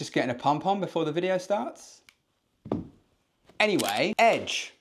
Just getting a pump on before the video starts. Anyway, edge.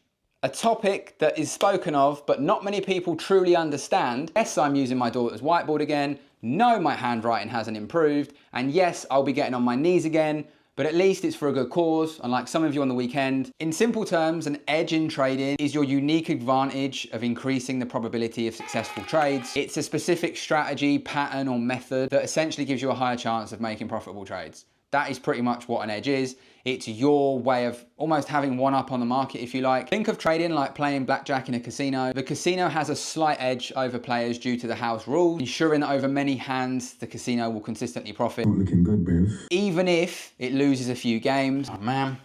A topic that is spoken of, but not many people truly understand. Yes, I'm using my daughter's whiteboard again. No, my handwriting hasn't improved. And yes, I'll be getting on my knees again, but at least it's for a good cause, unlike some of you on the weekend. In simple terms, an edge in trading is your unique advantage of increasing the probability of successful trades. It's a specific strategy, pattern, or method that essentially gives you a higher chance of making profitable trades. That is pretty much what an edge is. It's your way of almost having one up on the market, if you like. Think of trading like playing blackjack in a casino. The casino has a slight edge over players due to the house rules, ensuring that over many hands, the casino will consistently profit. Looking good, Bev. Even if it loses a few games. Oh man.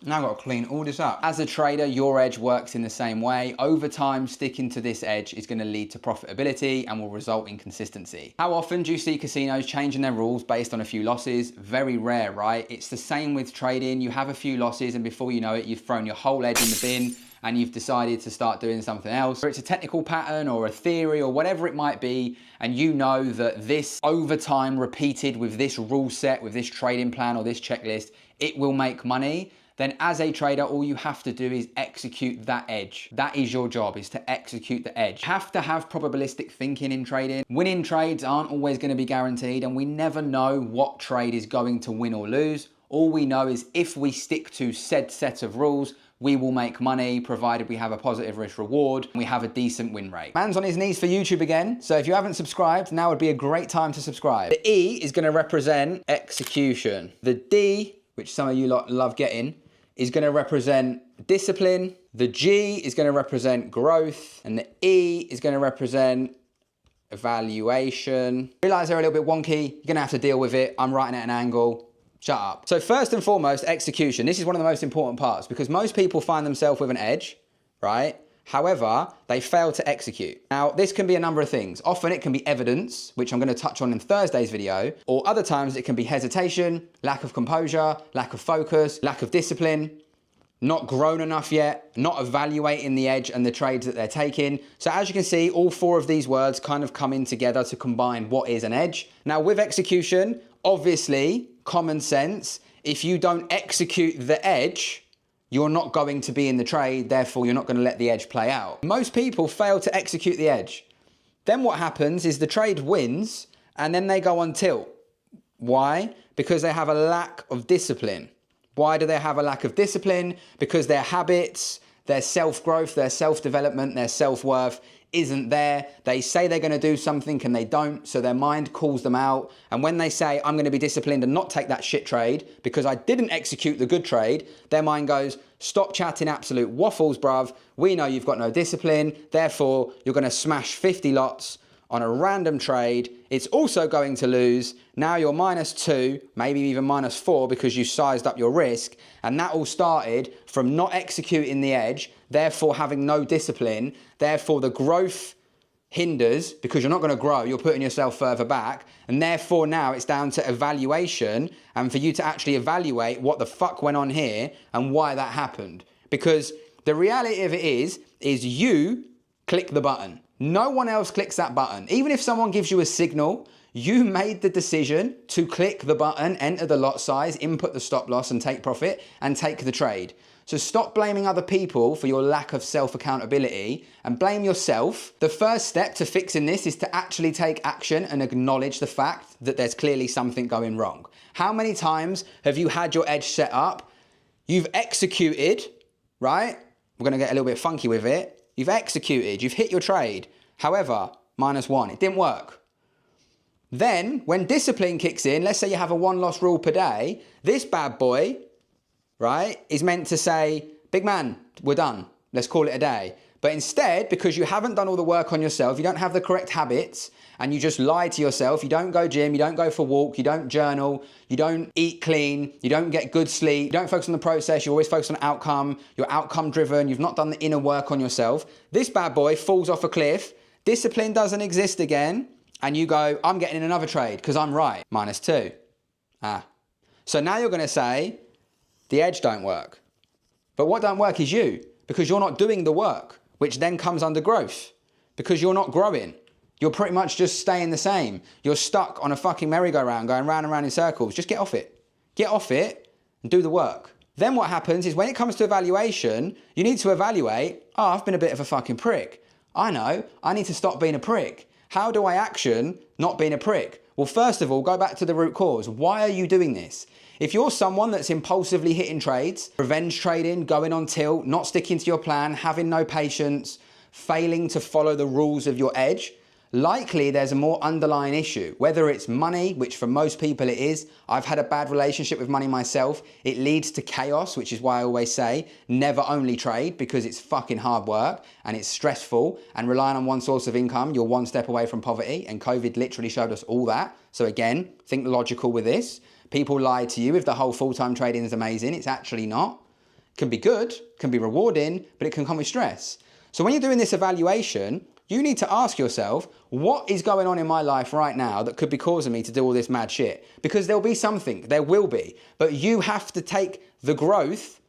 Now I've got to clean all this up. As a trader, your edge works in the same way. Over time, sticking to this edge is going to lead to profitability and will result in consistency. How often do you see casinos changing their rules based on a few losses? Very rare, right? It's the same with trading. You have a few losses and before you know it, you've thrown your whole edge in the bin and you've decided to start doing something else. Whether it's a technical pattern or a theory or whatever it might be, and you know that this over time repeated with this rule set, with this trading plan or this checklist, it will make money. Then as a trader, all you have to do is execute that edge. That is your job, is to execute the edge. You have to have probabilistic thinking in trading. Winning trades aren't always going to be guaranteed, and we never know what trade is going to win or lose. All we know is if we stick to said set of rules, we will make money, provided we have a positive risk reward and we have a decent win rate. Man's on his knees for YouTube again, so if you haven't subscribed, now would be a great time to subscribe. The E is going to represent execution. The D, which some of you lot love getting, is going to represent discipline. The G is going to represent growth. And the E is going to represent evaluation. Realize they're a little bit wonky. You're going to have to deal with it. I'm writing at an angle. Shut up. So first and foremost, execution. This is one of the most important parts because most people find themselves with an edge, right? However, they fail to execute. Now, this can be a number of things. Often it can be evidence, which I'm going to touch on in Thursday's video, or other times it can be hesitation, lack of composure, lack of focus, lack of discipline, not grown enough yet, not evaluating the edge and the trades that they're taking. So as you can see, all four of these words kind of come in together to combine what is an edge. Now with execution, obviously, common sense, if you don't execute the edge, you're not going to be in the trade, therefore you're not going to let the edge play out. Most people fail to execute the edge. Then what happens is the trade wins and then they go on tilt. Why? Because they have a lack of discipline. Why do they have a lack of discipline? Because their habits, their self-growth, their self-development, their self-worth isn't there. They say they're going to do something and they don't, so their mind calls them out. And when they say, I'm going to be disciplined and not take that shit trade because I didn't execute the good trade, their mind goes, stop chatting absolute waffles, bruv. We know you've got no discipline, therefore you're going to smash 50 lots on a random trade. It's also going to lose. Now you're -2, maybe even -4 because you sized up your risk. And that all started from not executing the edge, therefore having no discipline. Therefore the growth hinders because you're not going to grow. You're putting yourself further back. And therefore now it's down to evaluation and for you to actually evaluate what the fuck went on here and why that happened. Because the reality of it is you click the button. No one else clicks that button. Even if someone gives you a signal, you made the decision to click the button, enter the lot size, input the stop loss and take profit and take the trade. So stop blaming other people for your lack of self-accountability and blame yourself. The first step to fixing this is to actually take action and acknowledge the fact that there's clearly something going wrong. How many times have you had your edge set up? You've executed, right? We're going to get a little bit funky with it. You've executed, you've hit your trade. However, -1, it didn't work. Then, when discipline kicks in, let's say you have a 1-loss rule per day, this bad boy, right, is meant to say, big man, we're done. Let's call it a day. But instead, because you haven't done all the work on yourself, you don't have the correct habits, and you just lie to yourself, you don't go gym, you don't go for a walk, you don't journal, you don't eat clean, you don't get good sleep, you don't focus on the process, you always focus on outcome, you're outcome driven, you've not done the inner work on yourself. This bad boy falls off a cliff, discipline doesn't exist again, and you go, I'm getting in another trade because I'm right, -2. So now you're going to say, the edge don't work. But what don't work is you, because you're not doing the work, which then comes under growth, because you're not growing. You're pretty much just staying the same. You're stuck on a fucking merry-go-round going round and round in circles. Just get off it. Get off it and do the work. Then what happens is when it comes to evaluation, you need to evaluate, oh, I've been a bit of a fucking prick. I know, I need to stop being a prick. How do I action not being a prick? Well, first of all, go back to the root cause. Why are you doing this? If you're someone that's impulsively hitting trades, revenge trading, going on tilt, not sticking to your plan, having no patience, failing to follow the rules of your edge, likely there's a more underlying issue. Whether it's money, which for most people it is. I've had a bad relationship with money myself. It leads to chaos, which is why I always say never only trade, because it's fucking hard work and it's stressful, and relying on one source of income, you're one step away from poverty, and COVID literally showed us all that. So again, think logical with this. People lie to you if the whole full-time trading is amazing. It's actually not. It can be good, can be rewarding, but it can come with stress. So when you're doing this evaluation, you need to ask yourself, what is going on in my life right now that could be causing me to do all this mad shit? Because there'll be something, there will be, but you have to take the growth,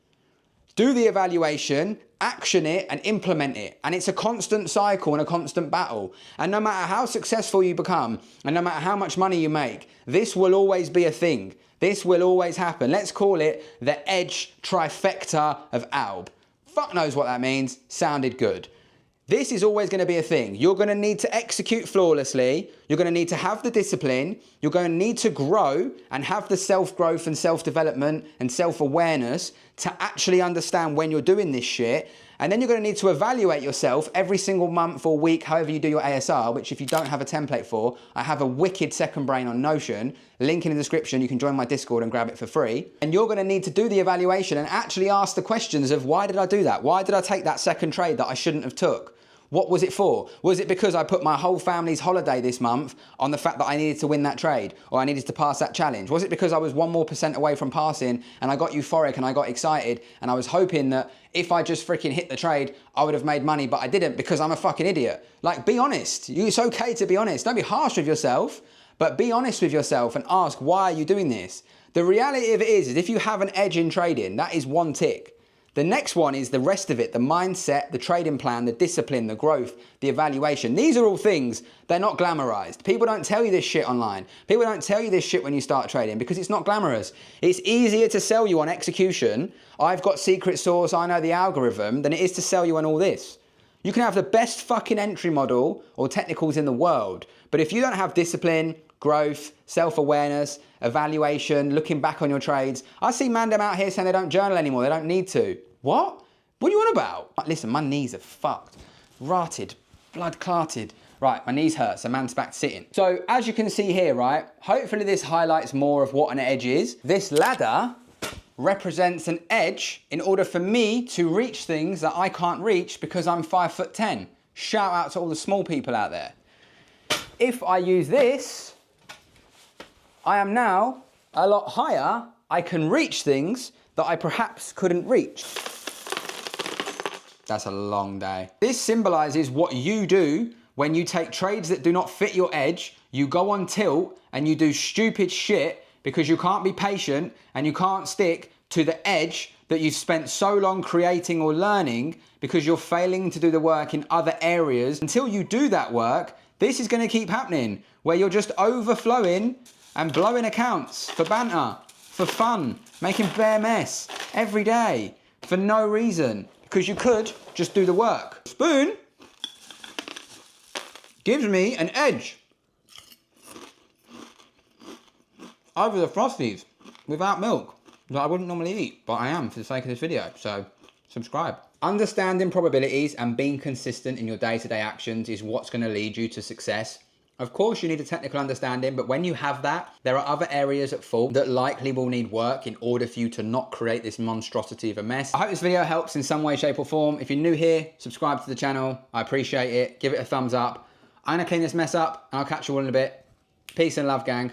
do the evaluation, action it and implement it. And it's a constant cycle and a constant battle. And no matter how successful you become and no matter how much money you make, this will always be a thing. This will always happen. Let's call it the edge trifecta of ALB. Fuck knows what that means. Sounded good. This is always going to be a thing. You're going to need to execute flawlessly. You're going to need to have the discipline. You're going to need to grow and have the self-growth and self-development and self-awareness to actually understand when you're doing this shit. And then you're going to need to evaluate yourself every single month or week, however you do your ASR, which if you don't have a template for, I have a wicked second brain on Notion. Link in the description. You can join my Discord and grab it for free. And you're going to need to do the evaluation and actually ask the questions of why did I do that? Why did I take that second trade that I shouldn't have took? What was it for? Was it because I put my whole family's holiday this month on the fact that I needed to win that trade or I needed to pass that challenge? Was it because I was 1% more away from passing and I got euphoric and I got excited and I was hoping that if I just freaking hit the trade, I would have made money, but I didn't because I'm a fucking idiot? Like, be honest. It's okay to be honest. Don't be harsh with yourself, but be honest with yourself and ask, why are you doing this? The reality of it is if you have an edge in trading, that is one tick. The next one is the rest of it, the mindset, the trading plan, the discipline, the growth, the evaluation. These are all things, they're not glamorized. People don't tell you this shit online. People don't tell you this shit when you start trading because it's not glamorous. It's easier to sell you on execution. I've got secret sauce, I know the algorithm, than it is to sell you on all this. You can have the best fucking entry model or technicals in the world, but if you don't have discipline, growth, self-awareness, evaluation, looking back on your trades. I see mandem out here saying they don't journal anymore, they don't need to. What? What are you on about? Listen, my knees are fucked. Rotted, blood clotted. Right, my knees hurt, so man's back to sitting. So as you can see here, right, hopefully this highlights more of what an edge is. This ladder represents an edge in order for me to reach things that I can't reach because I'm 5'10". Shout out to all the small people out there. If I use this, I am now a lot higher. I can reach things that I perhaps couldn't reach. That's a long day. This symbolizes what you do when you take trades that do not fit your edge, you go on tilt and you do stupid shit because you can't be patient and you can't stick to the edge that you've spent so long creating or learning because you're failing to do the work in other areas. Until you do that work, this is going to keep happening, where you're just overflowing and blowing accounts for banter, for fun, making bare mess every day for no reason, because you could just do the work. Spoon gives me an edge over the Frosties without milk that I wouldn't normally eat, but I am for the sake of this video, so subscribe. Understanding probabilities and being consistent in your day-to-day actions is what's going to lead you to success. Of course, you need a technical understanding, but when you have that, there are other areas at fault that likely will need work in order for you to not create this monstrosity of a mess. I hope this video helps in some way, shape or form. If you're new here, subscribe to the channel. I appreciate it. Give it a thumbs up. I'm going to clean this mess up and I'll catch you all in a bit. Peace and love, gang.